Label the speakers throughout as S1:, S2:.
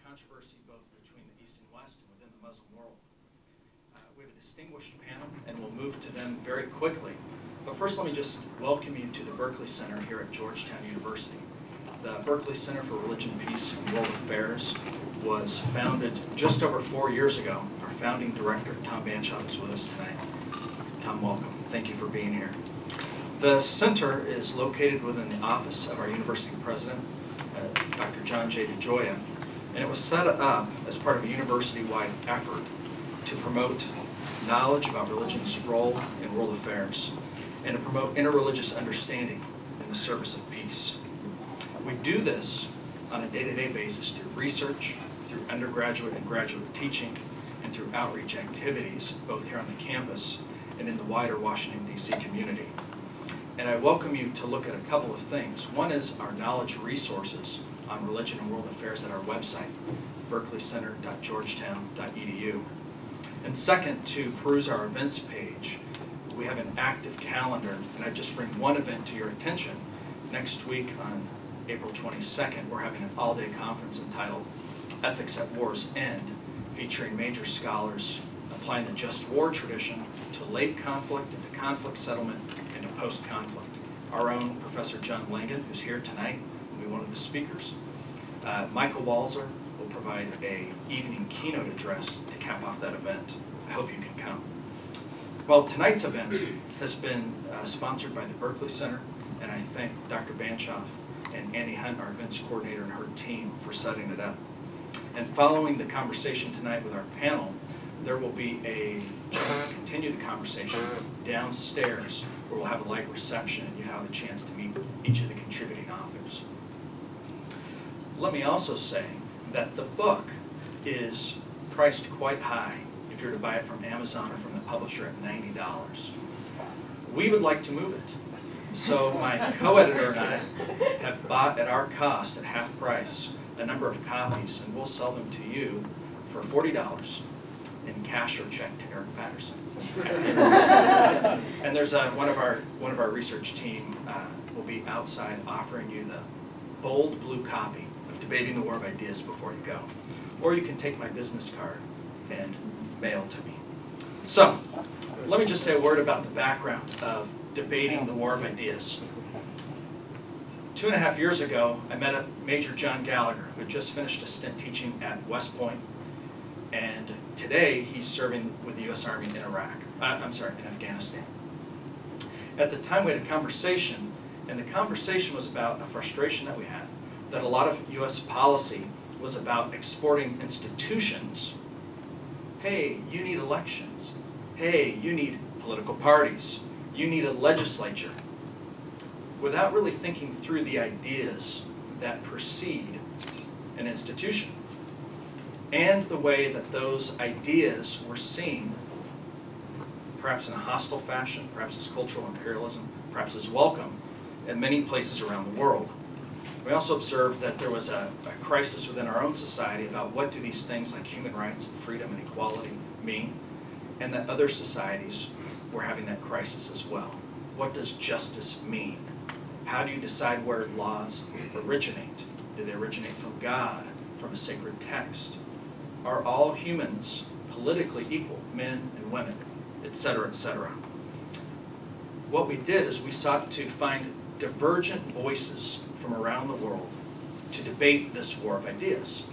S1: controversy both between the East and West and within the Muslim world. We have a distinguished panel, and we'll move to them very quickly. But first, let me just welcome you to the Berkley Center here at Georgetown University. The Berkley Center for Religion, Peace, and World Affairs was founded just over 4 years ago. Our founding director, Tom Banshoff, is with us tonight. Tom, welcome. Thank you for being here. The center is located within the office of our university president, Dr. John J. DeGioia, and it was set up as part of a university-wide effort to promote knowledge about religion's role in world affairs and to promote interreligious understanding in the service of peace. We do this on a day-to-day basis through research, through undergraduate and graduate teaching, and through outreach activities, both here on the campus and in the wider Washington, D.C. community. And I welcome you to look at a couple of things. One is our knowledge resources on religion and world affairs at our website, berkleycenter.georgetown.edu. And second, to peruse our events page. We have an active calendar, and I just bring one event to your attention. Next week on April 22nd, we're having an all-day conference entitled Ethics at War's End, featuring major scholars applying the just war tradition to late conflict, into conflict settlement, and to post-conflict. Our own Professor John Langan, who's here tonight, will be one of the speakers. Michael Walzer will provide an evening keynote address to cap off that event. I hope you can come. Well, tonight's event has been sponsored by the Berkley Center, and I thank Dr. Banshoff and Annie Hunt, our events coordinator, and her team for setting it up. And following the conversation tonight with our panel, there will be continue the conversation downstairs where we'll have a light reception and you have a chance to meet each of the contributing authors. Let me also say that the book is priced quite high if you're to buy it from Amazon or from the publisher at $90. We would like to move it. So my co-editor and I have bought at our cost, at half price, a number of copies, and we'll sell them to you for $40 in cash or check to Eric Patterson. And there's one of our research team will be outside offering you the bold blue copy of Debating the War of Ideas before you go. Or you can take my business card and mail to me. So, let me just say a word about the background of Debating the War of Ideas. 2.5 years ago, I met Major John Gallagher, who had just finished a stint teaching at West Point, and today he's serving with the U.S. Army in Afghanistan. At the time we had a conversation, and the conversation was about a frustration that we had, that a lot of U.S. policy was about exporting institutions. Hey, you need elections. Hey, you need political parties. You need a legislature. Without really thinking through the ideas that precede an institution and the way that those ideas were seen, perhaps in a hostile fashion, perhaps as cultural imperialism, perhaps as welcome in many places around the world. We also observed that there was a crisis within our own society about what do these things like human rights, freedom, and equality mean, and that other societies were having that crisis as well. What does justice mean? How do you decide where laws originate? Do they originate from God, from a sacred text? Are all humans politically equal, men and women, etc., etc.? What we did is we sought to find divergent voices from around the world to debate this war of ideas.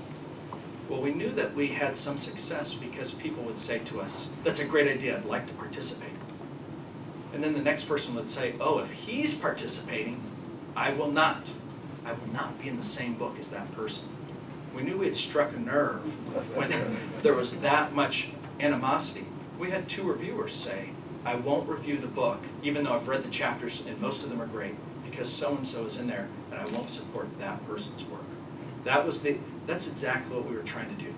S1: Well, we knew that we had some success because people would say to us, that's a great idea, I'd like to participate. And then the next person would say, oh, if he's participating, I will not. I will not be in the same book as that person. We knew we had struck a nerve when there was that much animosity. We had 2 reviewers say, I won't review the book, even though I've read the chapters and most of them are great, because so-and-so is in there, and I won't support that person's work. That's exactly what we were trying to do.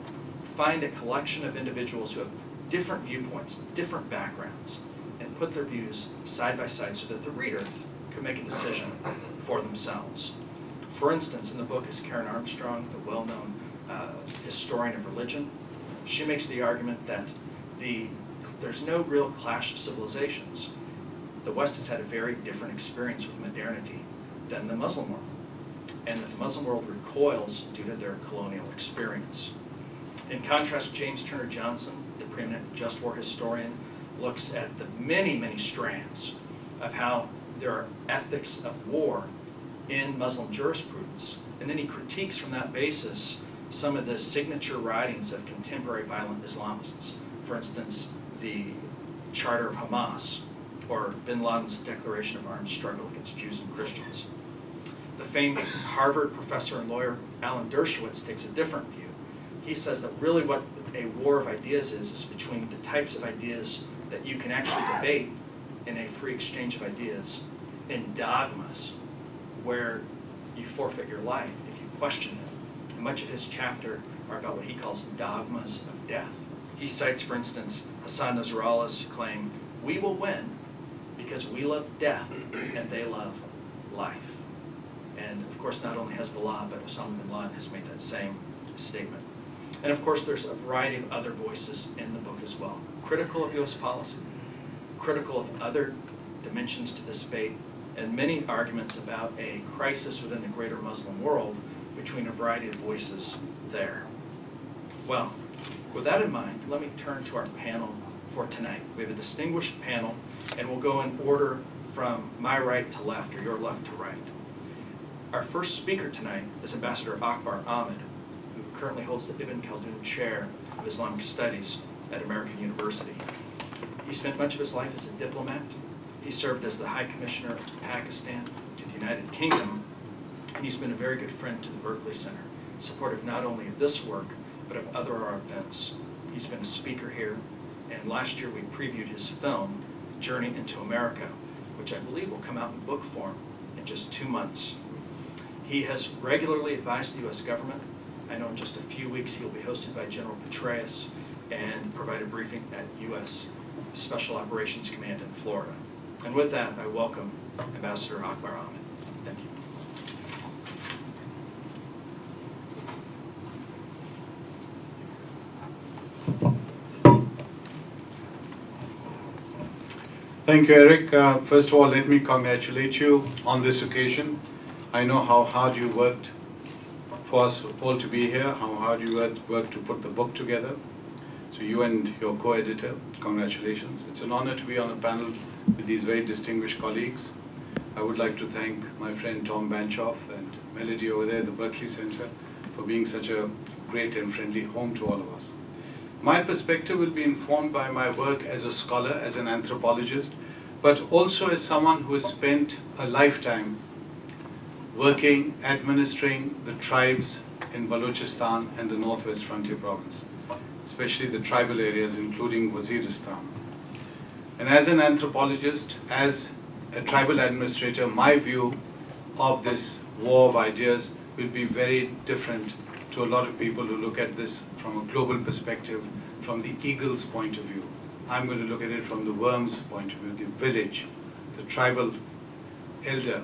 S1: Find a collection of individuals who have different viewpoints, different backgrounds, and put their views side by side so that the reader could make a decision for themselves. For instance, in the book is Karen Armstrong, the well-known historian of religion. She makes the argument that there's no real clash of civilizations. The West has had a very different experience with modernity than the Muslim world, and that the Muslim world requires toils due to their colonial experience. In contrast, James Turner Johnson, the preeminent just war historian, looks at the many, many strands of how there are ethics of war in Muslim jurisprudence, and then he critiques from that basis some of the signature writings of contemporary violent Islamists. For instance, the Charter of Hamas, or bin Laden's Declaration of Armed Struggle against Jews and Christians. The famed Harvard professor and lawyer Alan Dershowitz takes a different view. He says that really what a war of ideas is between the types of ideas that you can actually debate in a free exchange of ideas, and dogmas, where you forfeit your life if you question them. And much of his chapter are about what he calls dogmas of death. He cites, for instance, Hassan Nasrallah's claim, "We will win because we love death and they love life." And of course, not only Hezbollah, but Osama bin Laden has made that same statement. And of course, there's a variety of other voices in the book as well. Critical of U.S. policy, critical of other dimensions to this debate, and many arguments about a crisis within the greater Muslim world between a variety of voices there. Well, with that in mind, let me turn to our panel for tonight. We have a distinguished panel, and we'll go in order from my right to left, or your left to right. Our first speaker tonight is Ambassador Akbar Ahmed, who currently holds the Ibn Khaldun Chair of Islamic Studies at American University. He spent much of his life as a diplomat. He served as the High Commissioner of Pakistan to the United Kingdom, and he's been a very good friend to the Berkley Center, supportive not only of this work, but of other art events. He's been a speaker here, and last year we previewed his film, Journey into America, which I believe will come out in book form in just 2 months. He has regularly advised the U.S. government. I know in just a few weeks he'll be hosted by General Petraeus and provide a briefing at U.S. Special Operations Command in Florida. And with that, I welcome Ambassador Akbar Ahmed. Thank you.
S2: Thank you, Eric. First of all, let me congratulate you on this occasion. I know how hard you worked for us all to be here, how hard you worked to put the book together. So you and your co-editor, congratulations. It's an honor to be on a panel with these very distinguished colleagues. I would like to thank my friend Tom Banchoff and Melody over there at the Berkley Center for being such a great and friendly home to all of us. My perspective will be informed by my work as a scholar, as an anthropologist, but also as someone who has spent a lifetime working, administering the tribes in Balochistan and the Northwest Frontier Province, especially the tribal areas, including Waziristan. And as an anthropologist, as a tribal administrator, my view of this war of ideas will be very different to a lot of people who look at this from a global perspective, from the eagle's point of view. I'm going to look at it from the worm's point of view, the village, the tribal elder,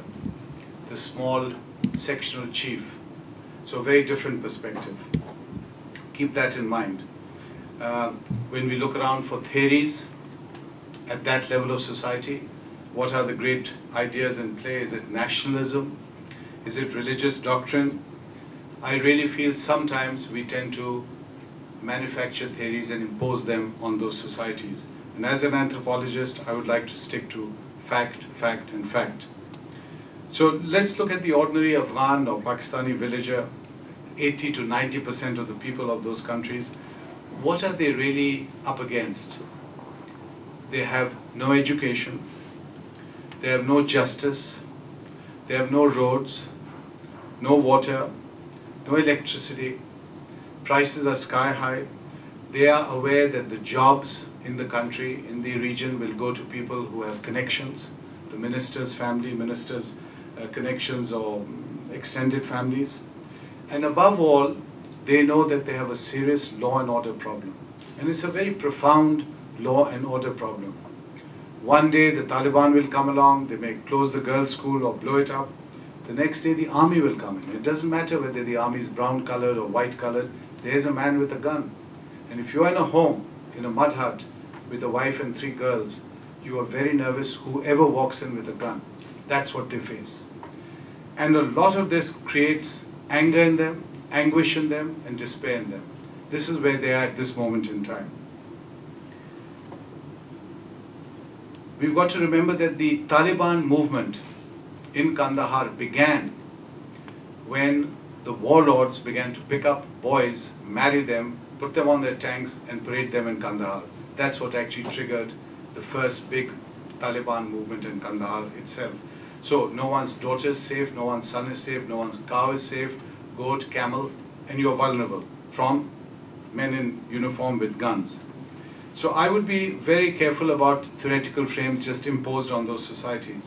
S2: the small sectional chief. So a very different perspective. Keep that in mind. When we look around for theories at that level of society, what are the great ideas in play? Is it nationalism? Is it religious doctrine? I really feel sometimes we tend to manufacture theories and impose them on those societies. And as an anthropologist, I would like to stick to fact, fact, and fact. So let's look at the ordinary Afghan or Pakistani villager, 80 to 90% of the people of those countries. What are they really up against? They have no education, they have no justice, they have no roads, no water, no electricity, prices are sky high. They are aware that the jobs in the country, in the region, will go to people who have connections, the minister's family, minister's connections or extended families. And above all, they know that they have a serious law and order problem. And it's a very profound law and order problem. One day the Taliban will come along, they may close the girls' school or blow it up. The next day the army will come in. It doesn't matter whether the army is brown colored or white colored, there's a man with a gun. And if you're in a home, in a mud hut, with a wife and 3 girls, you are very nervous whoever walks in with a gun. That's what they face. And a lot of this creates anger in them, anguish in them, and despair in them. This is where they are at this moment in time. We've got to remember that the Taliban movement in Kandahar began when the warlords began to pick up boys, marry them, put them on their tanks and parade them in Kandahar. That's what actually triggered the first big Taliban movement in Kandahar itself. So no one's daughter is safe, no one's son is safe, no one's cow is safe, goat, camel, and you're vulnerable from men in uniform with guns. So I would be very careful about theoretical frames just imposed on those societies.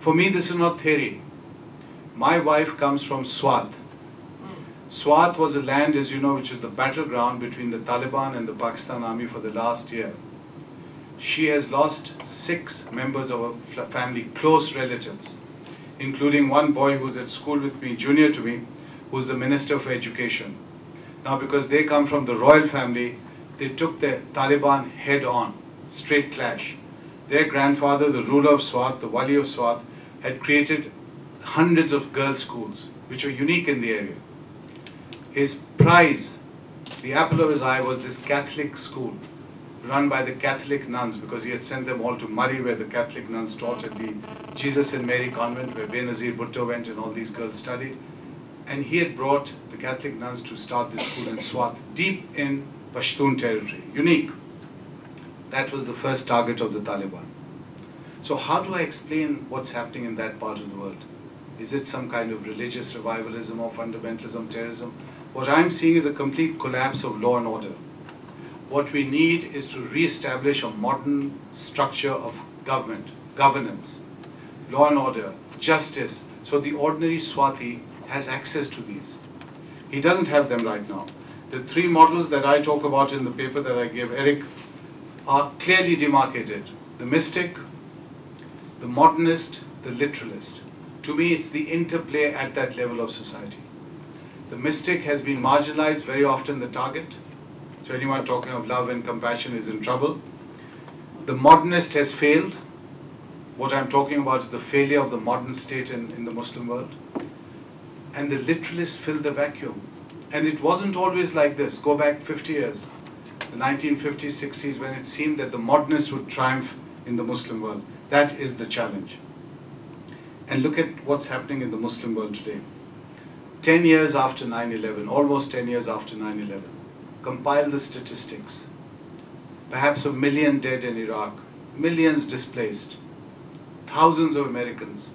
S2: For me, this is not theory. My wife comes from Swat. Swat was a land, as you know, which is the battleground between the Taliban and the Pakistan army for the last year. She has lost 6 members of her family, close relatives, including one boy who's at school with me, junior to me, who's the Minister for Education. Now, because they come from the royal family, they took the Taliban head on, straight clash. Their grandfather, the ruler of Swat, the Wali of Swat, had created hundreds of girls' schools, which were unique in the area. His prize, the apple of his eye, was this Catholic school run by the Catholic nuns, because he had sent them all to Murray, where the Catholic nuns taught at the Jesus and Mary convent, where Benazir Bhutto went and all these girls studied. And he had brought the Catholic nuns to start this school in Swat, deep in Pashtun territory, unique. That was the first target of the Taliban. So how do I explain what's happening in that part of the world? Is it some kind of religious revivalism or fundamentalism, terrorism? What I'm seeing is a complete collapse of law and order. What we need is to re-establish a modern structure of governance, law and order, justice, so the ordinary Swati has access to these. He doesn't have them right now. The 3 models that I talk about in the paper that I gave Eric are clearly demarcated. The mystic, the modernist, the literalist. To me, it's the interplay at that level of society. The mystic has been marginalized, very often the target. So anyone talking of love and compassion is in trouble. The modernist has failed. What I'm talking about is the failure of the modern state in the Muslim world. And the literalists filled the vacuum. And it wasn't always like this. Go back 50 years, the 1950s, 60s, when it seemed that the modernists would triumph in the Muslim world. That is the challenge. And look at what's happening in the Muslim world today. 10 years after 9/11, almost 10 years after 9/11, compile the statistics. Perhaps 1 million dead in Iraq, millions displaced, thousands of Americans,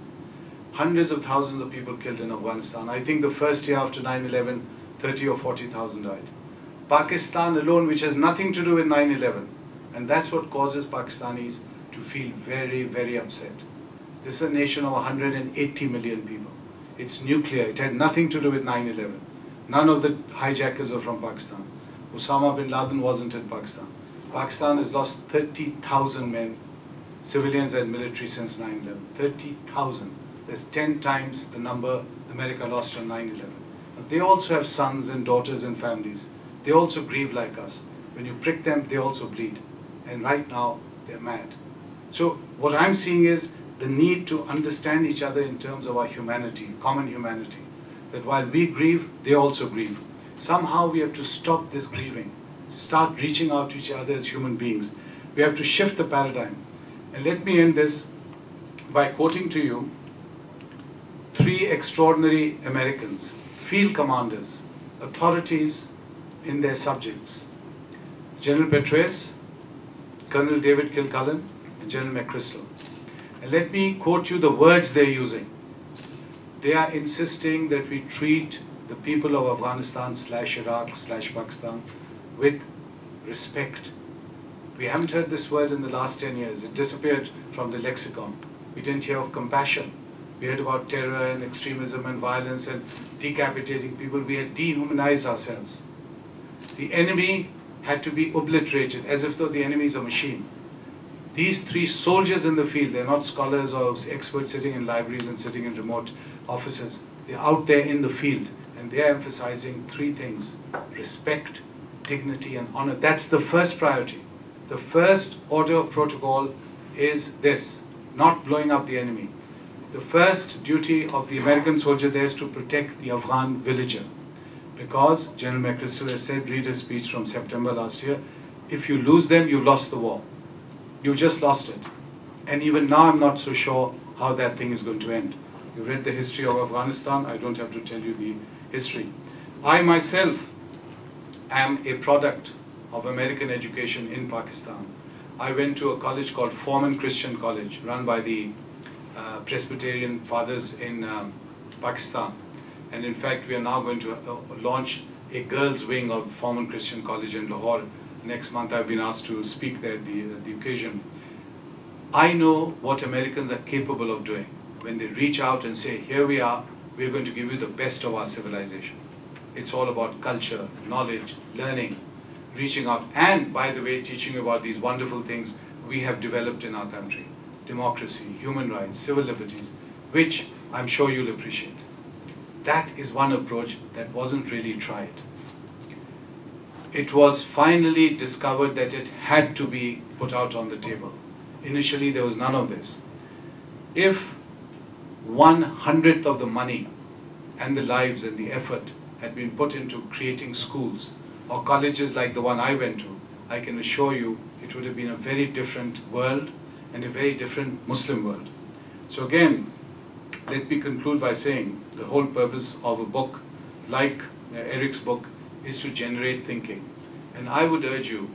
S2: hundreds of thousands of people killed in Afghanistan. I think the first year after 9/11, 30 or 40,000 died. Pakistan alone, which has nothing to do with 9/11, and that's what causes Pakistanis to feel very, very upset. This is a nation of 180 million people. It's nuclear. It had nothing to do with 9/11. None of the hijackers are from Pakistan. Osama bin Laden wasn't in Pakistan. Pakistan has lost 30,000 men, civilians and military, since 9/11. 30,000. That's 10 times the number America lost on 9/11. But they also have sons and daughters and families. They also grieve like us. When you prick them, they also bleed. And right now, they're mad. So what I'm seeing is the need to understand each other in terms of our humanity, common humanity. That while we grieve, they also grieve. Somehow we have to stop this grieving, start reaching out to each other as human beings. We have to shift the paradigm. And let me end this by quoting to you 3 extraordinary Americans, field commanders, authorities in their subjects. General Petraeus, Colonel David Kilcullen, and General McChrystal. And let me quote you the words they're using. They are insisting that we treat the people of Afghanistan / Iraq / Pakistan with respect. We haven't heard this word in the last 10 years. It disappeared from the lexicon. We didn't hear of compassion. We heard about terror and extremism and violence and decapitating people. We had dehumanized ourselves. The enemy had to be obliterated as if though the enemy is a machine. These 3 soldiers in the field, they're not scholars or experts sitting in libraries and sitting in remote offices. They're out there in the field, and they're emphasizing 3 things: respect, dignity, and honor. That's the first priority. The first order of protocol is this: not blowing up the enemy. The first duty of the American soldier there is to protect the Afghan villager. Because General McChrystal has said, read his speech from September last year, if you lose them, you've lost the war. You've just lost it. And even now, I'm not so sure how that thing is going to end. You read the history of Afghanistan. I don't have to tell you the history. I myself am a product of American education in Pakistan. I went to a college called Foreman Christian College, run by the Presbyterian fathers in Pakistan. And in fact, we are now going to launch a girls' wing of Foreman Christian College in Lahore. Next month, I've been asked to speak there at the occasion. I know what Americans are capable of doing when they reach out and say, here we are, we're going to give you the best of our civilization. It's all about culture, knowledge, learning, reaching out, and, by the way, teaching you about these wonderful things we have developed in our country. Democracy, human rights, civil liberties, which I'm sure you'll appreciate. That is one approach that wasn't really tried. It was finally discovered that it had to be put out on the table. Initially, there was none of this. If 1/100th of the money and the lives and the effort had been put into creating schools or colleges like the one I went to, I can assure you it would have been a very different world and a very different Muslim world. So again, let me conclude by saying the whole purpose of a book like Eric's book is to generate thinking. And I would urge you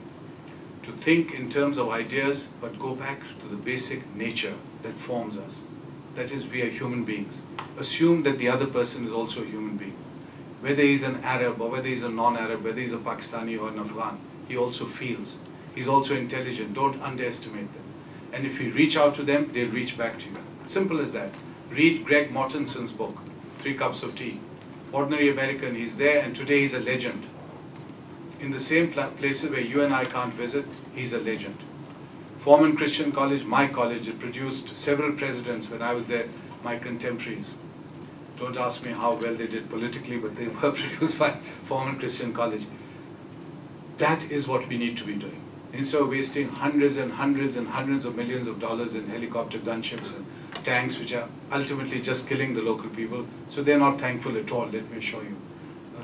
S2: to think in terms of ideas, but go back to the basic nature that forms us. That is, we are human beings. Assume that the other person is also a human being. Whether he's an Arab or whether he's a non-Arab, whether he's a Pakistani or an Afghan, he also feels. He's also intelligent. Don't underestimate them. And if you reach out to them, they'll reach back to you. Simple as that. Read Greg Mortenson's book, 3 Cups of Tea. Ordinary American, he's there, and today he's a legend. In the same places where you and I can't visit, he's a legend. Foreman Christian College, my college, it produced several presidents when I was there, my contemporaries. Don't ask me how well they did politically, but they were produced by Foreman Christian College. That is what we need to be doing. Instead of wasting hundreds and hundreds and hundreds of millions of dollars in helicopter gunships and tanks, which are ultimately just killing the local people, so they're not thankful at all, let me assure you.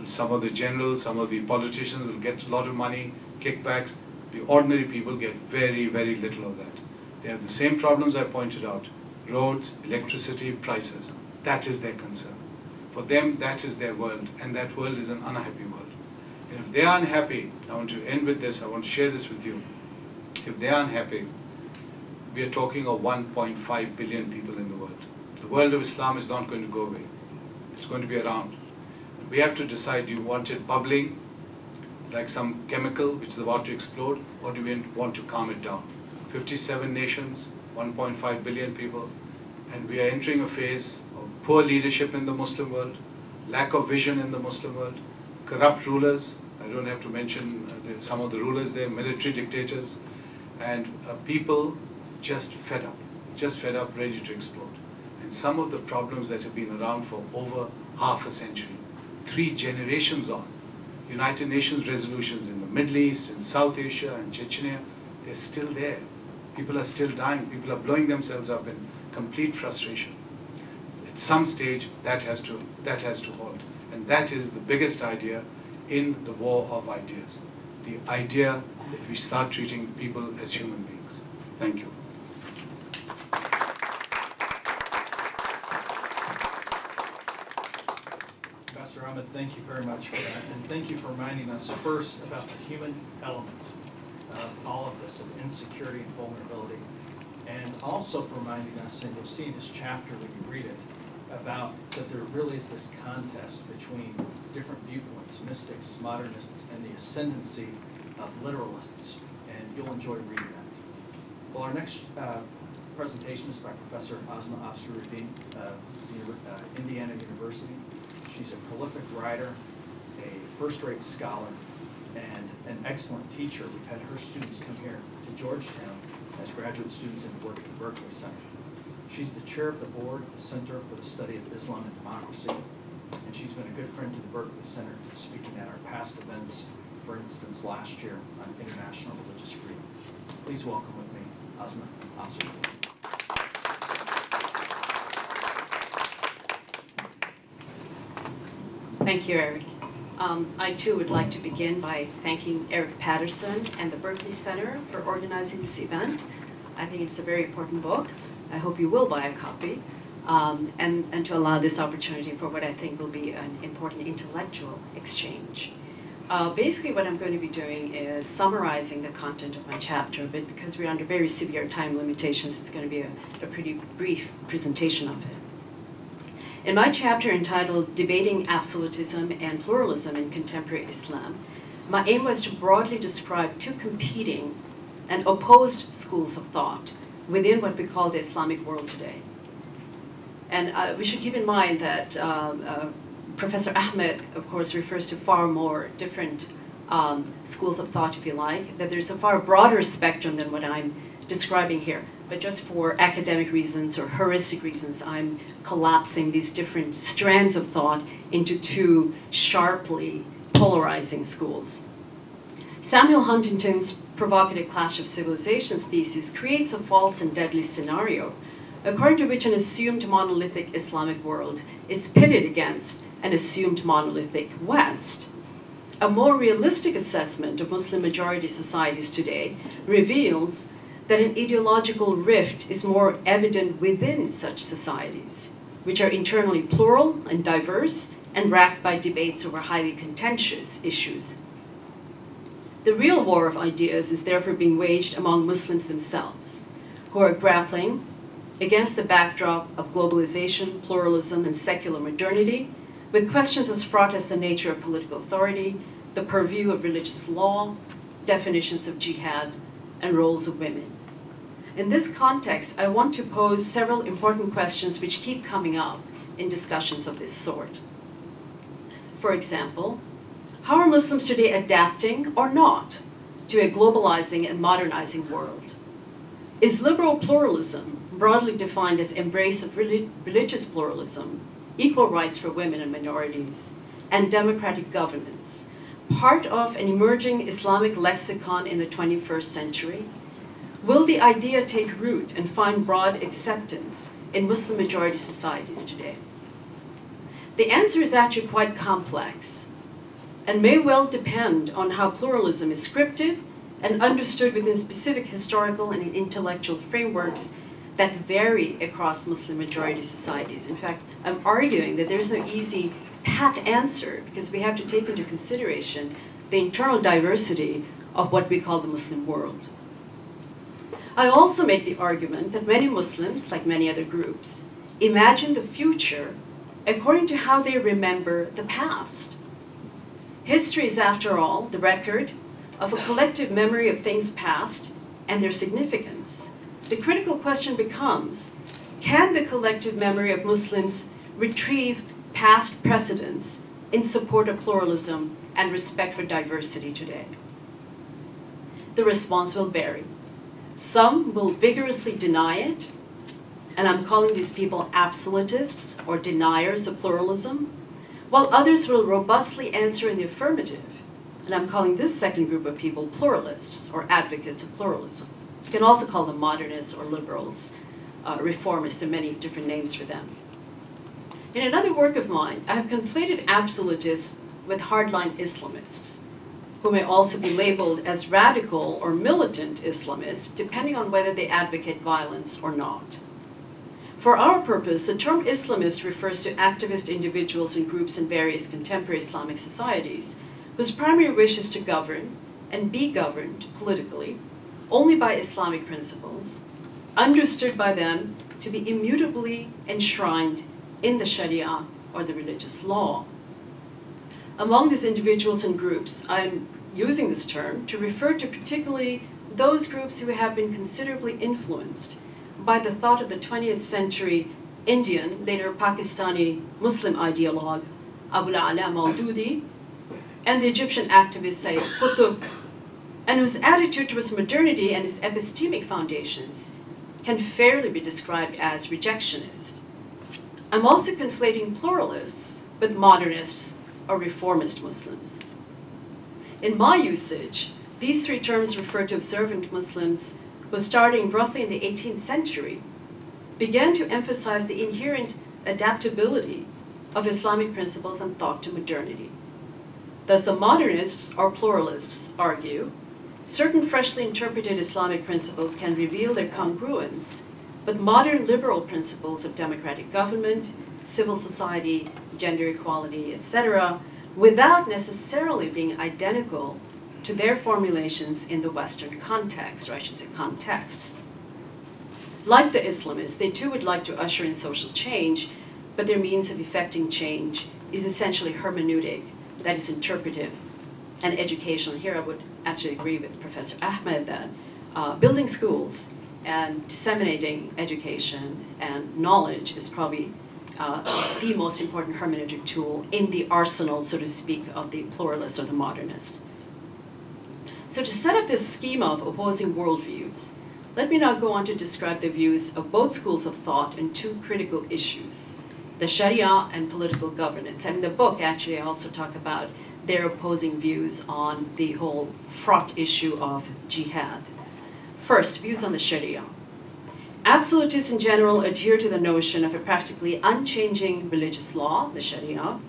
S2: Some of the generals, some of the politicians will get a lot of money, kickbacks. The ordinary people get very, very little of that. They have the same problems I pointed out. Roads, electricity, prices. That is their concern. For them, that is their world, and that world is an unhappy world. And if they are unhappy, I want to end with this, I want to share this with you. If they are unhappy, we are talking of 1.5 billion people in the world. The world of Islam is not going to go away. It's going to be around. We have to decide, do you want it bubbling like some chemical which is about to explode, or do we want to calm it down? 57 nations, 1.5 billion people, and we are entering a phase of poor leadership in the Muslim world, lack of vision in the Muslim world, corrupt rulers. I don't have to mention some of the rulers there, military dictators, and people just fed up, ready to explode. And some of the problems that have been around for over half a century, 3 generations on, United Nations resolutions in the Middle East, in South Asia, and Chechnya, they're still there. People are still dying. People are blowing themselves up in complete frustration. At some stage, that has to halt. And that is the biggest idea in the war of ideas. The idea that we start treating people as human beings. Thank you.
S1: Pastor Ahmed, thank you very much for that. And thank you for reminding us first about the human element of all of this, of insecurity and vulnerability. And also for reminding us, and you'll see in this chapter when you read it, about that there really is this contest between different viewpoints, mystics, modernists, and the ascendancy of literalists. And you'll enjoy reading that. Well, our next presentation is by Professor Asma Afsaruddin of Indiana University. She's a prolific writer, a first-rate scholar, and an excellent teacher. We've had her students come here to Georgetown as graduate students and work at the Berkley Center. She's the chair of the board of the Center for the Study of Islam and Democracy, and she's been a good friend to the Berkley Center, speaking at our past events, for instance, last year on international religious freedom. Please welcome with me, Asma Afsaruddin.
S3: Thank you, Eric. I too would like to begin by thanking Eric Patterson and the Berkley Center for organizing this event. I think it's a very important book. I hope you will buy a copy, and to allow this opportunity for what I think will be an important intellectual exchange. Basically what I'm going to be doing is summarizing the content of my chapter, but because we're under very severe time limitations, it's going to be a pretty brief presentation of it. In my chapter entitled Debating Absolutism and Pluralism in Contemporary Islam, my aim was to broadly describe two competing and opposed schools of thought within what we call the Islamic world today. And we should keep in mind that Professor Ahmed, of course, refers to far more different schools of thought, if you like, that there's a far broader spectrum than what I'm describing here. But just for academic reasons or heuristic reasons, I'm collapsing these different strands of thought into two sharply polarizing schools. Samuel Huntington's provocative clash of civilizations thesis creates a false and deadly scenario, according to which an assumed monolithic Islamic world is pitted against an assumed monolithic West. A more realistic assessment of Muslim majority societies today reveals that an ideological rift is more evident within such societies, which are internally plural and diverse and racked by debates over highly contentious issues. The real war of ideas is therefore being waged among Muslims themselves, who are grappling against the backdrop of globalization, pluralism, and secular modernity, with questions as fraught as the nature of political authority, the purview of religious law, definitions of jihad, and roles of women. In this context, I want to pose several important questions which keep coming up in discussions of this sort. For example, how are Muslims today adapting or not to a globalizing and modernizing world? Is liberal pluralism, broadly defined as embrace of religious pluralism, equal rights for women and minorities, and democratic governance, part of an emerging Islamic lexicon in the 21st century? Will the idea take root and find broad acceptance in Muslim majority societies today? The answer is actually quite complex and may well depend on how pluralism is scripted and understood within specific historical and intellectual frameworks that vary across Muslim majority societies. In fact, I'm arguing that there's no easy pat answer because we have to take into consideration the internal diversity of what we call the Muslim world. I also make the argument that many Muslims, like many other groups, imagine the future according to how they remember the past. History is, after all, the record of a collective memory of things past and their significance. The critical question becomes, can the collective memory of Muslims retrieve past precedents in support of pluralism and respect for diversity today? The response will vary. Some will vigorously deny it, and I'm calling these people absolutists or deniers of pluralism, while others will robustly answer in the affirmative, and I'm calling this second group of people pluralists or advocates of pluralism. You can also call them modernists or liberals, reformists. There are many different names for them. In another work of mine, I have conflated absolutists with hardline Islamists, who may also be labeled as radical or militant Islamists, depending on whether they advocate violence or not. For our purpose, the term Islamist refers to activist individuals and groups in various contemporary Islamic societies whose primary wish is to govern and be governed politically only by Islamic principles, understood by them to be immutably enshrined in the Sharia or the religious law. Among these individuals and groups, I'm using this term to refer to particularly those groups who have been considerably influenced by the thought of the 20th century Indian, later Pakistani Muslim ideologue Abul Ala Maududi, and the Egyptian activist Sayyid Qutb, and whose attitude towards modernity and its epistemic foundations can fairly be described as rejectionist. I'm also conflating pluralists with modernists or reformist Muslims. In my usage, these three terms refer to observant Muslims who, starting roughly in the 18th century, began to emphasize the inherent adaptability of Islamic principles and thought to modernity. Thus, the modernists or pluralists argue certain freshly interpreted Islamic principles can reveal their congruence, but modern liberal principles of democratic government, civil society, gender equality, etc., without necessarily being identical to their formulations in the Western context, or I should say contexts. Like the Islamists, they too would like to usher in social change, but their means of effecting change is essentially hermeneutic, that is interpretive and educational. Here I would actually agree with Professor Ahmed that building schools and disseminating education and knowledge is probably the most important hermeneutic tool in the arsenal, so to speak, of the pluralist or the modernist. So to set up this schema of opposing worldviews, let me now go on to describe the views of both schools of thought in two critical issues, the Sharia and political governance. And in the book, actually, I also talk about their opposing views on the whole fraught issue of jihad. First, views on the Sharia. Absolutists in general adhere to the notion of a practically unchanging religious law, the Sharia.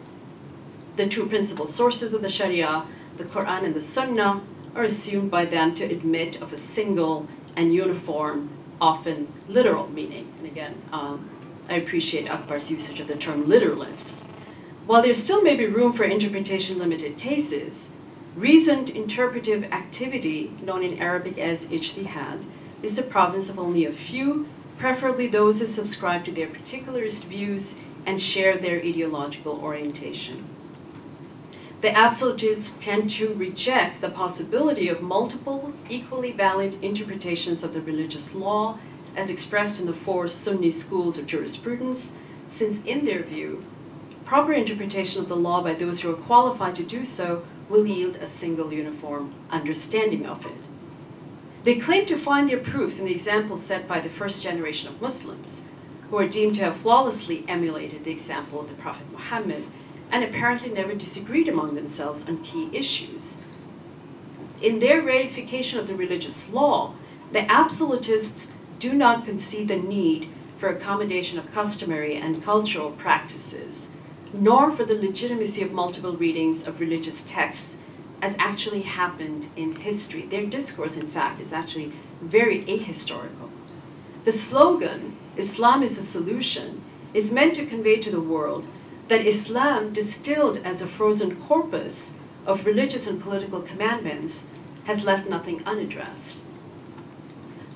S3: The two principal sources of the Sharia, the Quran and the Sunnah, are assumed by them to admit of a single and uniform, often literal meaning. And again, I appreciate Akbar's usage of the term literalists. While there still may be room for interpretation in limited cases, reasoned interpretive activity, known in Arabic as ijtihad, is the province of only a few, preferably those who subscribe to their particularist views and share their ideological orientation. The absolutists tend to reject the possibility of multiple, equally valid interpretations of the religious law as expressed in the four Sunni schools of jurisprudence, since in their view, proper interpretation of the law by those who are qualified to do so will yield a single uniform understanding of it. They claim to find their proofs in the examples set by the first generation of Muslims, who are deemed to have flawlessly emulated the example of the Prophet Muhammad and apparently never disagreed among themselves on key issues. In their reification of the religious law, the absolutists do not concede the need for accommodation of customary and cultural practices, nor for the legitimacy of multiple readings of religious texts as actually happened in history. Their discourse, in fact, is actually very ahistorical. The slogan, Islam is the solution, is meant to convey to the world that Islam, distilled as a frozen corpus of religious and political commandments, has left nothing unaddressed.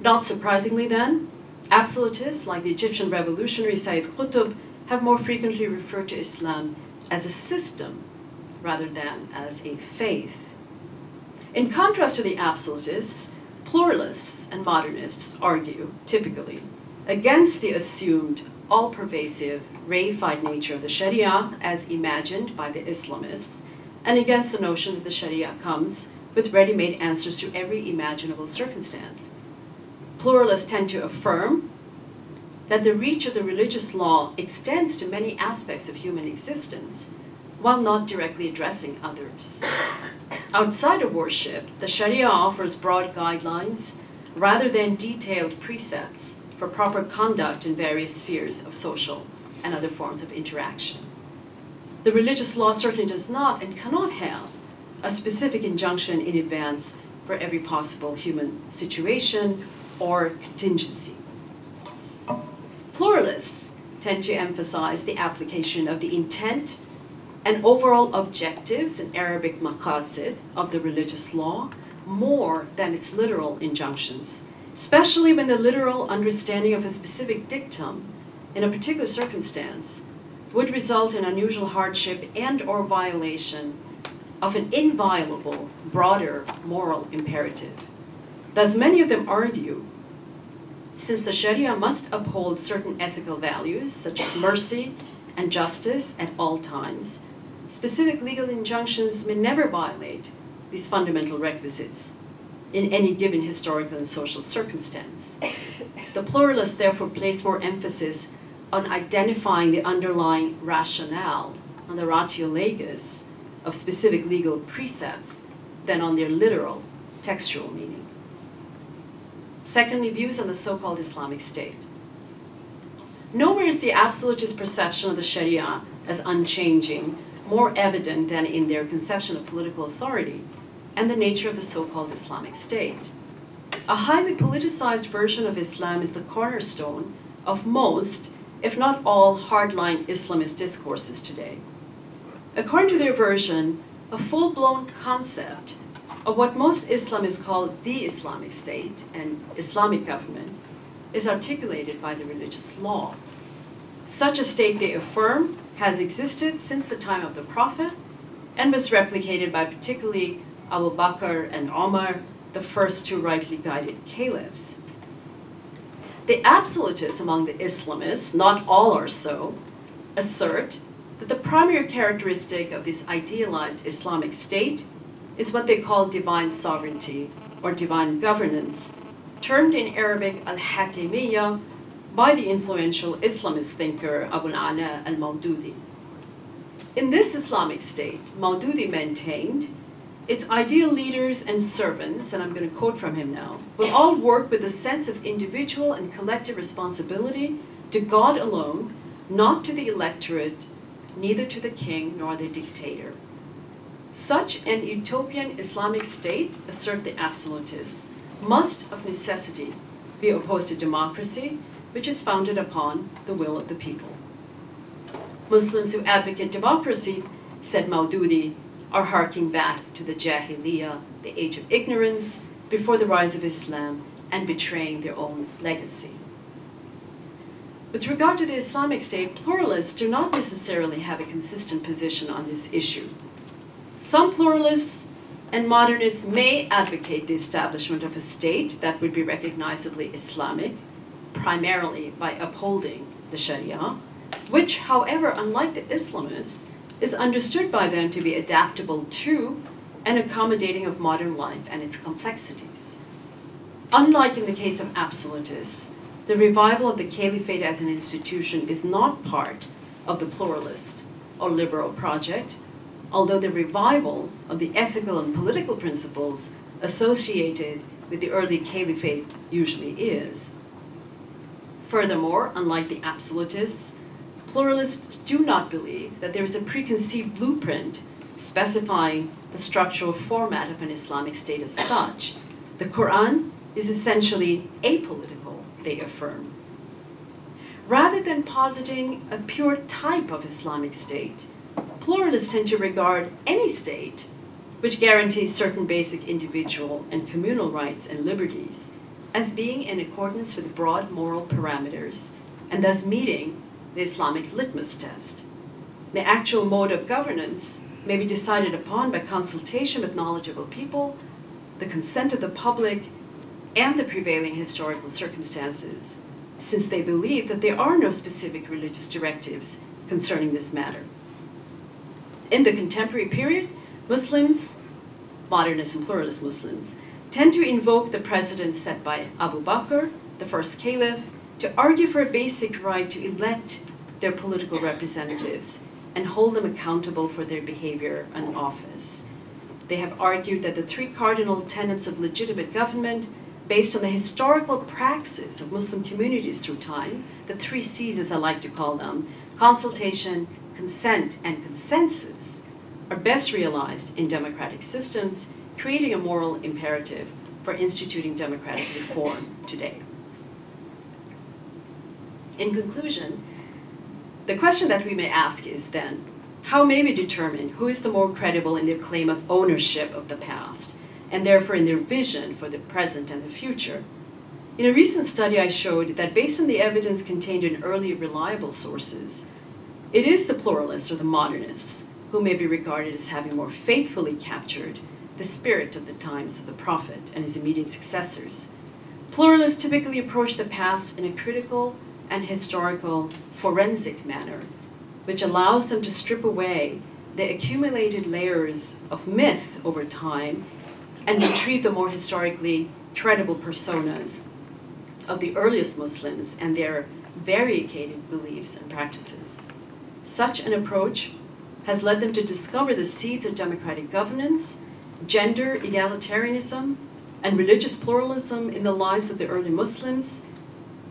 S3: Not surprisingly then, absolutists like the Egyptian revolutionary Sayyid Qutb have more frequently referred to Islam as a system rather than as a faith. In contrast to the absolutists, pluralists and modernists argue, typically, against the assumed all-pervasive, reified nature of the Sharia as imagined by the Islamists, and against the notion that the Sharia comes with ready-made answers to every imaginable circumstance. Pluralists tend to affirm that the reach of the religious law extends to many aspects of human existence, while not directly addressing others. Outside of worship, the Sharia offers broad guidelines rather than detailed precepts for proper conduct in various spheres of social and other forms of interaction. The religious law certainly does not and cannot have a specific injunction in advance for every possible human situation or contingency. Pluralists tend to emphasize the application of the intent and overall objectives in Arabic maqasid of the religious law more than its literal injunctions, especially when the literal understanding of a specific dictum in a particular circumstance would result in unusual hardship and or violation of an inviolable, broader moral imperative. Thus, many of them argue, since the Sharia must uphold certain ethical values, such as mercy and justice at all times, specific legal injunctions may never violate these fundamental requisites in any given historical and social circumstance. The pluralists therefore place more emphasis on identifying the underlying rationale, on the ratio legis, of specific legal precepts than on their literal textual meaning. Secondly, views on the so-called Islamic State. Nowhere is the absolutist perception of the Sharia as unchanging, more evident than in their conception of political authority and the nature of the so-called Islamic State. A highly politicized version of Islam is the cornerstone of most, if not all, hardline Islamist discourses today. According to their version, a full-blown concept of what most Islamists call the Islamic State and Islamic government is articulated by the religious law. Such a state, they affirm, has existed since the time of the Prophet and was replicated by particularly Abu Bakr and Omar, the first two rightly guided caliphs. The absolutists among the Islamists, not all are so, assert that the primary characteristic of this idealized Islamic state is what they call divine sovereignty or divine governance, termed in Arabic al-Hakimiyyah by the influential Islamist thinker Abu al-Ala al-Mawdudi. In this Islamic state, Mawdudi maintained, its ideal leaders and servants, and I'm going to quote from him now, will all work with a sense of individual and collective responsibility to God alone, not to the electorate, neither to the king nor the dictator. Such an utopian Islamic state, assert the absolutists, must of necessity be opposed to democracy, which is founded upon the will of the people. Muslims who advocate democracy, said Mawdudi, are harking back to the Jahiliyyah, the age of ignorance, before the rise of Islam, and betraying their own legacy. With regard to the Islamic State, pluralists do not necessarily have a consistent position on this issue. Some pluralists and modernists may advocate the establishment of a state that would be recognizably Islamic, primarily by upholding the Sharia, which, however, unlike the Islamists, is understood by them to be adaptable to and accommodating of modern life and its complexities. Unlike in the case of absolutists, the revival of the caliphate as an institution is not part of the pluralist or liberal project, although the revival of the ethical and political principles associated with the early caliphate usually is. Furthermore, unlike the absolutists, pluralists do not believe that there is a preconceived blueprint specifying the structural format of an Islamic state as such. The Quran is essentially apolitical, they affirm. Rather than positing a pure type of Islamic state, pluralists tend to regard any state which guarantees certain basic individual and communal rights and liberties as being in accordance with broad moral parameters and thus meeting the Islamic litmus test. The actual mode of governance may be decided upon by consultation with knowledgeable people, the consent of the public, and the prevailing historical circumstances, since they believe that there are no specific religious directives concerning this matter. In the contemporary period, Muslims, modernists and pluralist Muslims, tend to invoke the precedent set by Abu Bakr, the first caliph, to argue for a basic right to elect their political representatives and hold them accountable for their behavior and office. They have argued that the three cardinal tenets of legitimate government, based on the historical praxis of Muslim communities through time, the three C's as I like to call them, consultation, consent, and consensus, are best realized in democratic systems, creating a moral imperative for instituting democratic reform today. In conclusion, the question that we may ask is then, how may we determine who is the more credible in their claim of ownership of the past, and therefore in their vision for the present and the future? In a recent study, I showed that based on the evidence contained in early reliable sources, it is the pluralists or the modernists who may be regarded as having more faithfully captured the spirit of the times of the Prophet and his immediate successors. Pluralists typically approach the past in a critical and historical forensic manner, which allows them to strip away the accumulated layers of myth over time and retrieve the more historically credible personas of the earliest Muslims and their variegated beliefs and practices. Such an approach has led them to discover the seeds of democratic governance, gender egalitarianism, and religious pluralism in the lives of the early Muslims,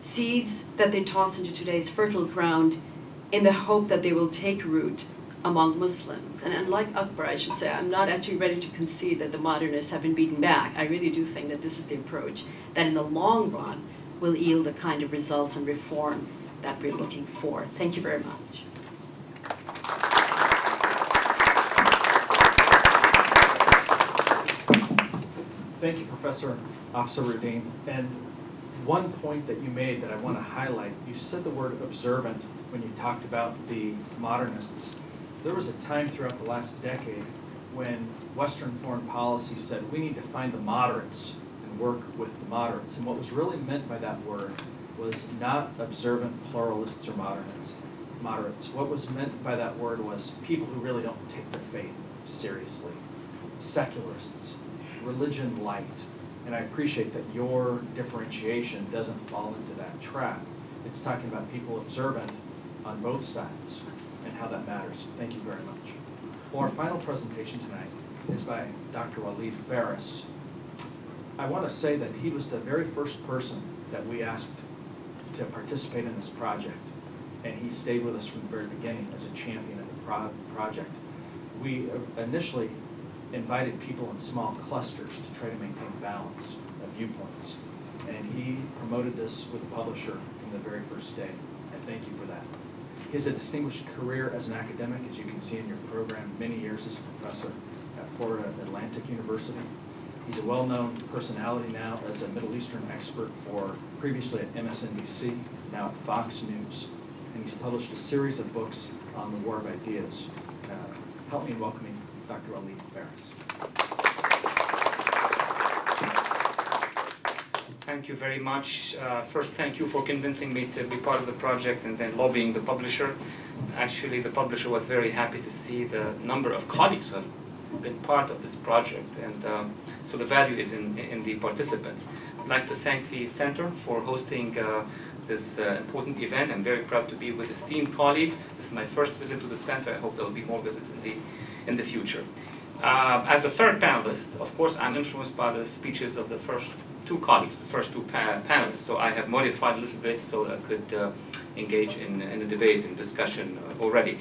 S3: seeds that they toss into today's fertile ground in the hope that they will take root among Muslims. And unlike Akbar, I should say, I'm not actually ready to concede that the modernists have been beaten back. I really do think that this is the approach that in the long run will yield the kind of results and reform that we're looking for. Thank you very much.
S1: Thank you, Professor Afsaruddin. And one point that you made that I want to highlight, you said the word observant when you talked about the modernists. There was a time throughout the last decade when Western foreign policy said we need to find the moderates and work with the moderates. And what was really meant by that word was not observant pluralists or moderates. What was meant by that word was people who really don't take their faith seriously, secularists, religion light. And I appreciate that your differentiation doesn't fall into that trap. It's talking about people observant on both sides and how that matters. Thank you very much. Well, our final presentation tonight is by Dr. Walid Phares. I want to say that he was the very first person that we asked to participate in this project, and he stayed with us from the very beginning as a champion of the project. We initially invited people in small clusters to try to maintain balance of viewpoints, and he promoted this with the publisher from the very first day, and thank you for that. He has a distinguished career as an academic, as you can see in your program, many years as a professor at Florida Atlantic University. He's a well-known personality now as a Middle Eastern expert for previously at MSNBC, now at Fox News. And he's published a series of books on the war of ideas. Help me in welcoming Dr. Walid Phares.
S4: Thank you very much. First, thank you for convincing me to be part of the project and then lobbying the publisher. Actually, the publisher was very happy to see the number of colleagues who have been part of this project, and so the value is in the participants. I'd like to thank the Center for hosting this important event. I'm very proud to be with esteemed colleagues. This is my first visit to the Center. I hope there will be more visits in the future. As the third panelist, of course, I'm influenced by the speeches of the first two colleagues, the first two panelists, so I have modified a little bit so I could engage in a debate and discussion already.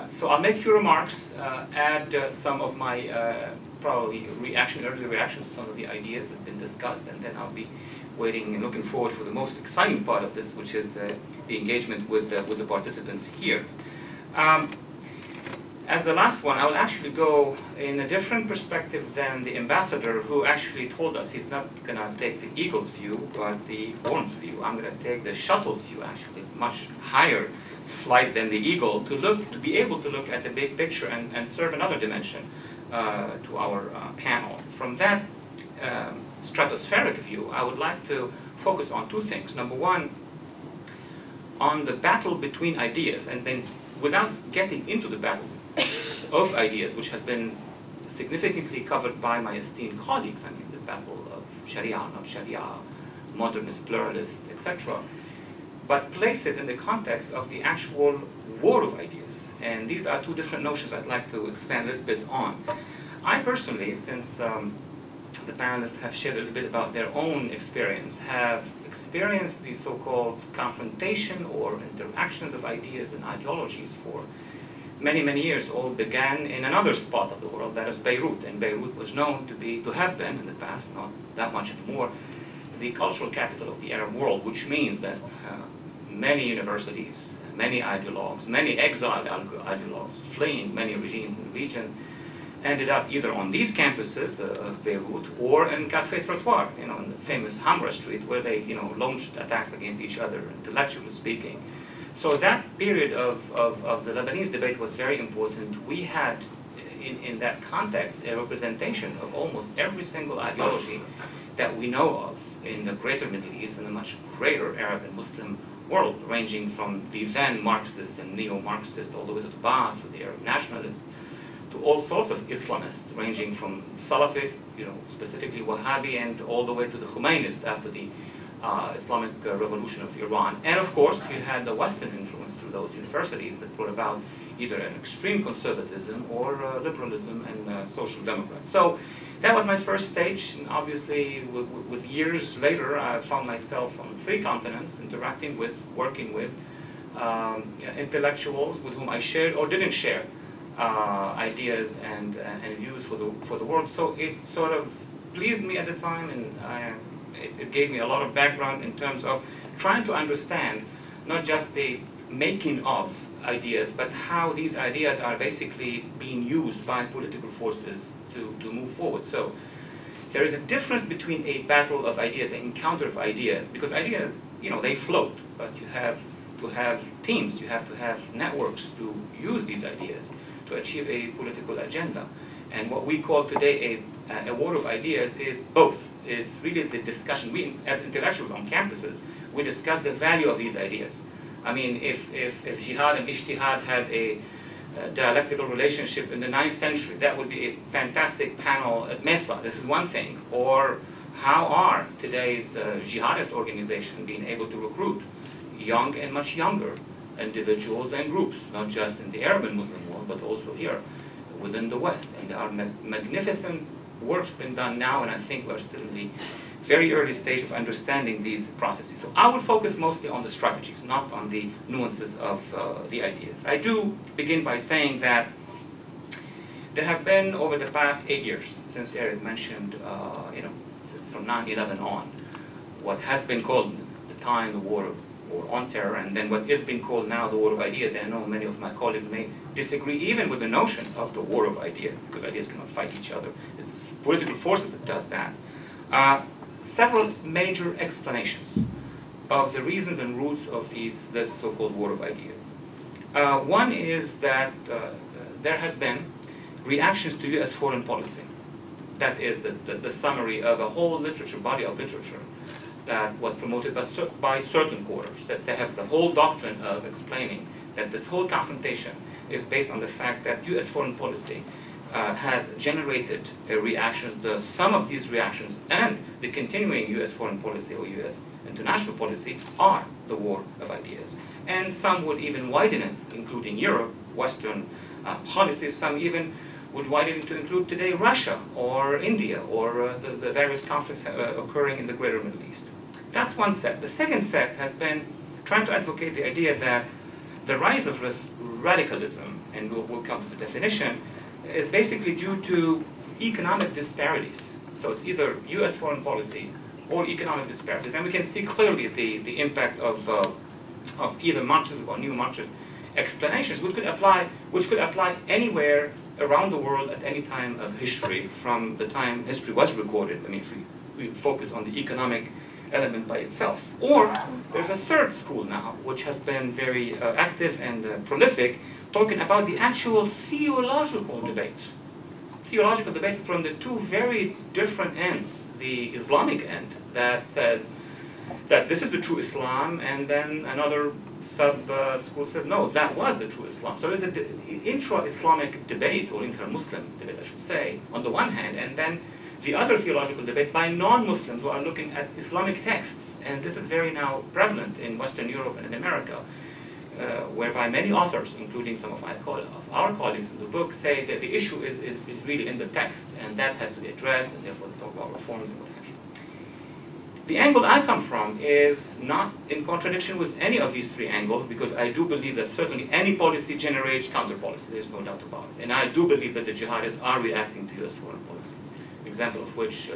S4: So I'll make a few remarks, add some of my probably early reactions to some of the ideas that have been discussed, and then I'll be waiting and looking forward for the most exciting part of this, which is the engagement with the participants here. As the last one, I will actually go in a different perspective than the ambassador, who actually told us he's not going to take the eagle's view, but the horn's view. I'm going to take the shuttle's view, actually, much higher flight than the eagle, to be able to look at the big picture and serve another dimension to our panel. From that stratospheric view, I would like to focus on two things. Number one, on the battle between ideas, and then without getting into the battle of ideas, which has been significantly covered by my esteemed colleagues. I mean, the battle of Sharia, not Sharia, modernist, pluralist, etc. But place it in the context of the actual war of ideas. And these are two different notions I'd like to expand a little bit on. I personally, since the panelists have shared a little bit about their own experience, have experienced the so-called confrontation or interactions of ideas and ideologies for many, many years. All began in another spot of the world, that is Beirut. And Beirut was known to have been in the past, not that much anymore, the cultural capital of the Arab world, which means that many universities, many ideologues, many exiled ideologues fleeing many regimes in the region ended up either on these campuses of Beirut or in Café Trottoir, in the famous Hamra Street, where they, launched attacks against each other, intellectually speaking. So that period of the Lebanese debate was very important. We had, in that context, a representation of almost every single ideology that we know of in the greater Middle East and the much greater Arab and Muslim world, ranging from the then Marxist and neo-Marxist all the way to the Ba'ath, to the Arab nationalists, to all sorts of Islamists, ranging from Salafist, specifically Wahhabi, and all the way to the Khomeinists after the Islamic Revolution of Iran. And of course, you had the Western influence through those universities that brought about either an extreme conservatism or liberalism and social democrats. So that was my first stage, and obviously with years later, I found myself on 3 continents interacting with, working with intellectuals with whom I shared or didn't share ideas and views for the world. So it sort of pleased me at the time, and it gave me a lot of background in terms of trying to understand not just the making of ideas, but how these ideas are basically being used by political forces to move forward. So there is a difference between a battle of ideas, an encounter of ideas, because ideas, they float, but you have to have teams, you have to have networks to use these ideas to achieve a political agenda. And what we call today a war of ideas is both. It's really the discussion. We, as intellectuals on campuses, we discuss the value of these ideas. I mean, if jihad and ijtihad had a dialectical relationship in the 9th century, that would be a fantastic panel at Mesa. This is one thing. Or how are today's jihadist organizations being able to recruit young and much younger individuals and groups, not just in the Arab and Muslim world, but also here within the West. And there are magnificent work's been done now, and I think we're still in the very early stage of understanding these processes. So I will focus mostly on the strategies, not on the nuances of the ideas. I do begin by saying that there have been, over the past 8 years, since Eric mentioned, from 9/11 on, what has been called at the time the war on terror, and then what is being called now the war of ideas. And I know many of my colleagues may disagree even with the notion of the war of ideas, because ideas cannot fight each other. It's political forces that does that. Several major explanations of the reasons and roots of this so-called war of ideas. One is that there has been reactions to U.S. foreign policy. That is the summary of a whole body of literature that was promoted by certain quarters, that they have the whole doctrine of explaining that this whole confrontation is based on the fact that U.S. foreign policy has generated reactions. The sum of these reactions and the continuing U.S. foreign policy or U.S. international policy are the war of ideas. And some would even widen it, including Europe, Western policies. Some even would widen it to include today Russia or India or the various conflicts occurring in the greater Middle East. That's one set. The second set has been trying to advocate the idea that the rise of radicalism, and we'll come to the definition, is basically due to economic disparities. So it's either U.S. foreign policy or economic disparities. And we can see clearly the impact of either Marxist or neo-Marxist explanations, which could apply anywhere around the world at any time of history, from the time history was recorded. I mean, if we focus on the economic element by itself. Or there's a third school now, which has been very active and prolific, talking about the actual theological debate. Theological debate from the two very different ends. The Islamic end that says that this is the true Islam, and then another sub-school says, no, that was the true Islam. So there's an intra-Islamic debate, or intra-Muslim debate, I should say, on the one hand, and then the other theological debate by non-Muslims who are looking at Islamic texts. And this is very now prevalent in Western Europe and in America, whereby many authors, including some of our colleagues in the book, say that the issue is really in the text, and that has to be addressed, and therefore they talk about reforms and what have you. The angle I come from is not in contradiction with any of these three angles, because I do believe that certainly any policy generates counter-policy, there's no doubt about it. And I do believe that the jihadists are reacting to U.S. foreign policies. Example of which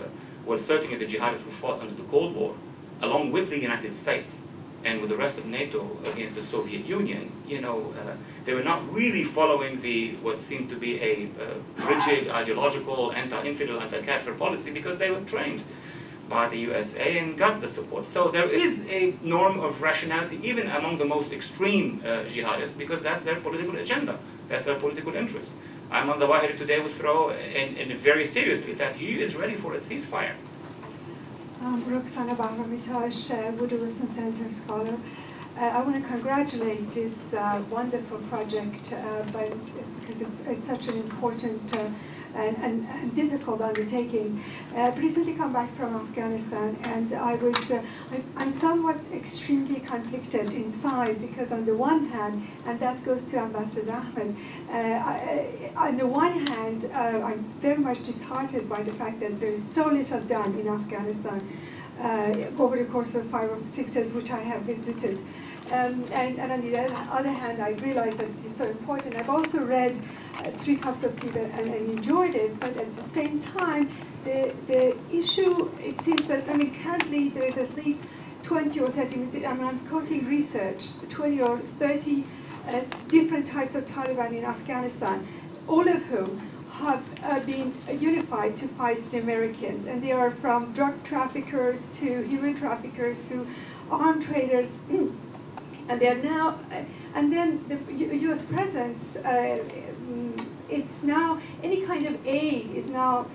S4: was certainly the jihadists who fought under the Cold War, along with the United States and with the rest of NATO against the Soviet Union. They were not really following what seemed to be a rigid, ideological, anti-infidel, anti-kafir policy, because they were trained by the USA and got the support. So there is a norm of rationality even among the most extreme jihadists, because that's their political agenda, that's their political interest. Ayman Zawahiri today would throw in very seriously that he is ready for a ceasefire.
S5: Roxana Bahramitash, Woodrow Wilson Center Scholar. I want to congratulate this wonderful project because it's such an important and difficult undertaking. I've recently come back from Afghanistan, and I'm somewhat extremely conflicted inside, because on the one hand, and that goes to Ambassador Ahmed, on the one hand, I'm very much disheartened by the fact that there is so little done in Afghanistan. over the course of 5 or 6 years, which I have visited. And on the other hand, I realized that it is so important. I've also read 3 Cups of Tea and enjoyed it, but at the same time, the issue, it seems that, I mean, currently there is at least 20 or 30, I'm quoting research, 20 or 30 different types of Taliban in Afghanistan, all of whom have been unified to fight the Americans. And they are from drug traffickers to human traffickers to armed traders. And they are now, and then the U.S. presence, it's now, any kind of aid is now,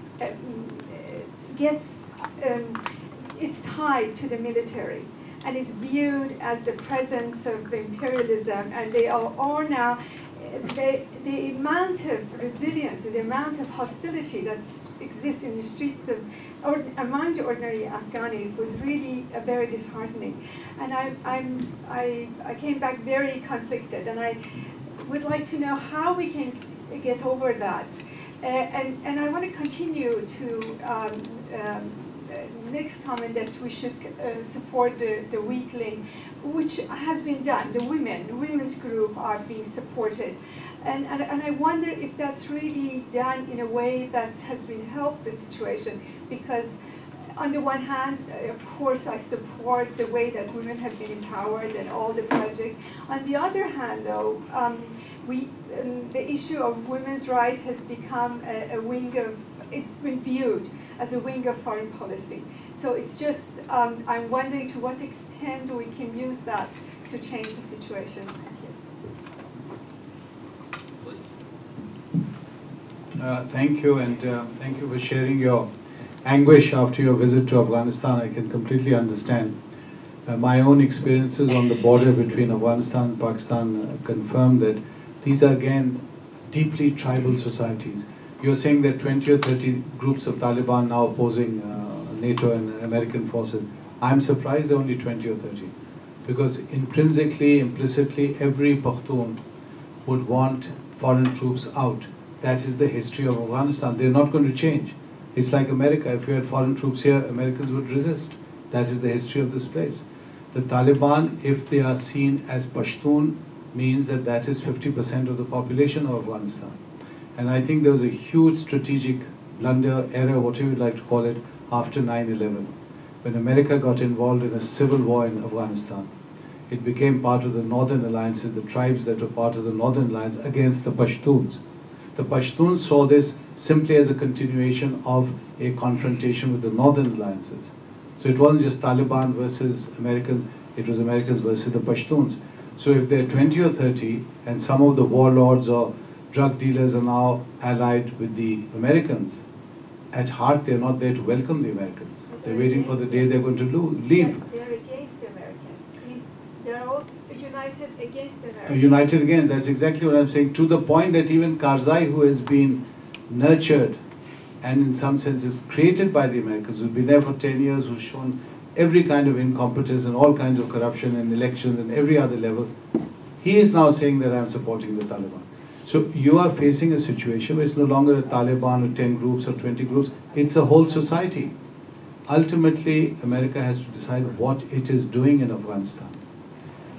S5: it's tied to the military and is viewed as the presence of imperialism, and they are now, the amount of resilience, the amount of hostility that exists in the streets of, or among the ordinary Afghanis was really very disheartening. And I came back very conflicted, and I would like to know how we can get over that. And I want to continue to next comment that we should support the weakling, which has been done. The women's group are being supported. And I wonder if that's really done in a way that has been helped the situation, because on the one hand, of course, I support the way that women have been empowered and all the projects. On the other hand, though, the issue of women's rights has become a wing of, it's been viewed as a wing of foreign policy. So it's just, I'm wondering to what extent we can use that to change the situation.
S2: Thank you, and thank you for sharing your anguish after your visit to Afghanistan. I can completely understand. My own experiences on the border between Afghanistan and Pakistan confirm that these are, again, deeply tribal societies. You're saying that 20 or 30 groups of Taliban now opposing NATO and American forces. I'm surprised there are only 20 or 30, because intrinsically, implicitly, every Pakhtun would want foreign troops out. That is the history of Afghanistan. They're not going to change. It's like America. If you had foreign troops here, Americans would resist. That is the history of this place. The Taliban, if they are seen as Pashtun, means that that is 50% of the population of Afghanistan. And I think there was a huge strategic blunder, error, whatever you'd like to call it, after 9/11, when America got involved in a civil war in Afghanistan. It became part of the Northern Alliances, the tribes that were part of the Northern Alliance against the Pashtuns. The Pashtuns saw this simply as a continuation of a confrontation with the Northern Alliances. So it wasn't just Taliban versus Americans, it was Americans versus the Pashtuns. So if there are 20 or 30, and some of the warlords or drug dealers are now allied with the Americans, at heart they're not there to welcome the Americans. They're waiting for the day they're going to leave.
S5: They're against the Americans. They're all united against the Americans.
S2: United against, that's exactly what I'm saying, to the point that even Karzai, who has been nurtured and in some senses created by the Americans, who's been there for 10 years, who's shown every kind of incompetence and all kinds of corruption in elections and every other level, he is now saying that I'm supporting the Taliban. So you are facing a situation where it's no longer a Taliban or 10 groups or 20 groups, it's a whole society. Ultimately, America has to decide what it is doing in Afghanistan.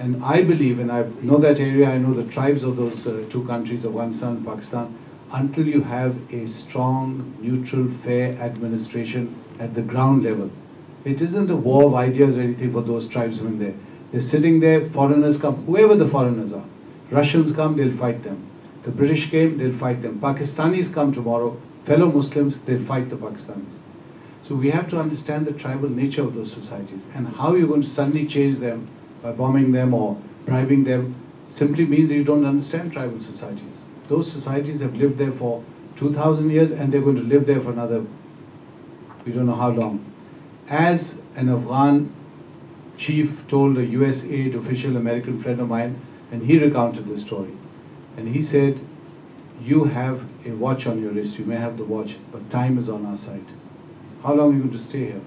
S2: And I believe, and I know that area, I know the tribes of those two countries, Afghanistan and Pakistan, until you have a strong, neutral, fair administration at the ground level. It isn't a war of ideas or anything for those tribesmen there. They're sitting there, foreigners come, whoever the foreigners are. Russians come, they'll fight them. The British came, they'll fight them. Pakistanis come tomorrow, fellow Muslims, they'll fight the Pakistanis. So we have to understand the tribal nature of those societies, and how you're going to suddenly change them by bombing them or bribing them simply means that you don't understand tribal societies. Those societies have lived there for 2,000 years, and they're going to live there for another, we don't know how long. As an Afghan chief told a US aid official, American friend of mine, and he recounted the story. And he said, you have a watch on your wrist, you may have the watch, but time is on our side. How long are you going to stay here?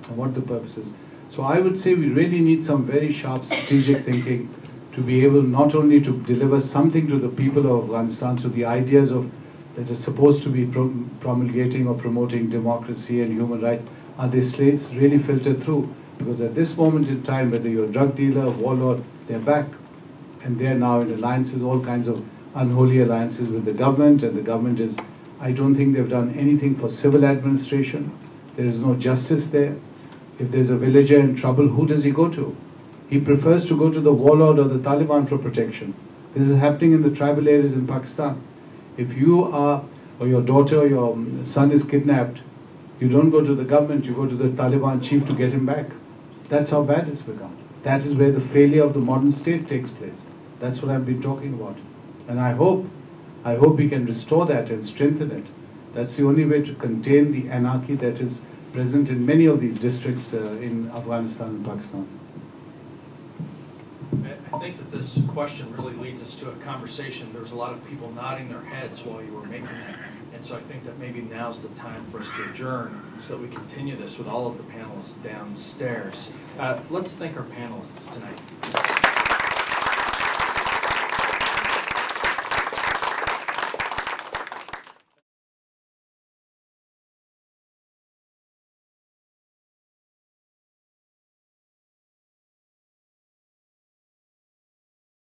S2: And what the purpose is. So I would say we really need some very sharp strategic thinking to be able not only to deliver something to the people of Afghanistan, so the ideas of that are supposed to be promulgating or promoting democracy and human rights, are they slaves really filtered through? Because at this moment in time, whether you're a drug dealer, warlord, they're back. And they're now in alliances, all kinds of unholy alliances with the government. And the government is, I don't think they've done anything for civil administration. There is no justice there. If there's a villager in trouble, who does he go to? He prefers to go to the warlord or the Taliban for protection. This is happening in the tribal areas in Pakistan. If you are, or your daughter or your son is kidnapped, you don't go to the government, you go to the Taliban chief to get him back. That's how bad it's become. That is where the failure of the modern state takes place. That's what I've been talking about. And I hope we can restore that and strengthen it. That's the only way to contain the anarchy that is present in many of these districts in Afghanistan and Pakistan.
S1: I think that this question really leads us to a conversation. There was a lot of people nodding their heads while you were making that. And so I think that maybe now's the time for us to adjourn so that we continue this with all of the panelists downstairs. Let's thank our panelists tonight.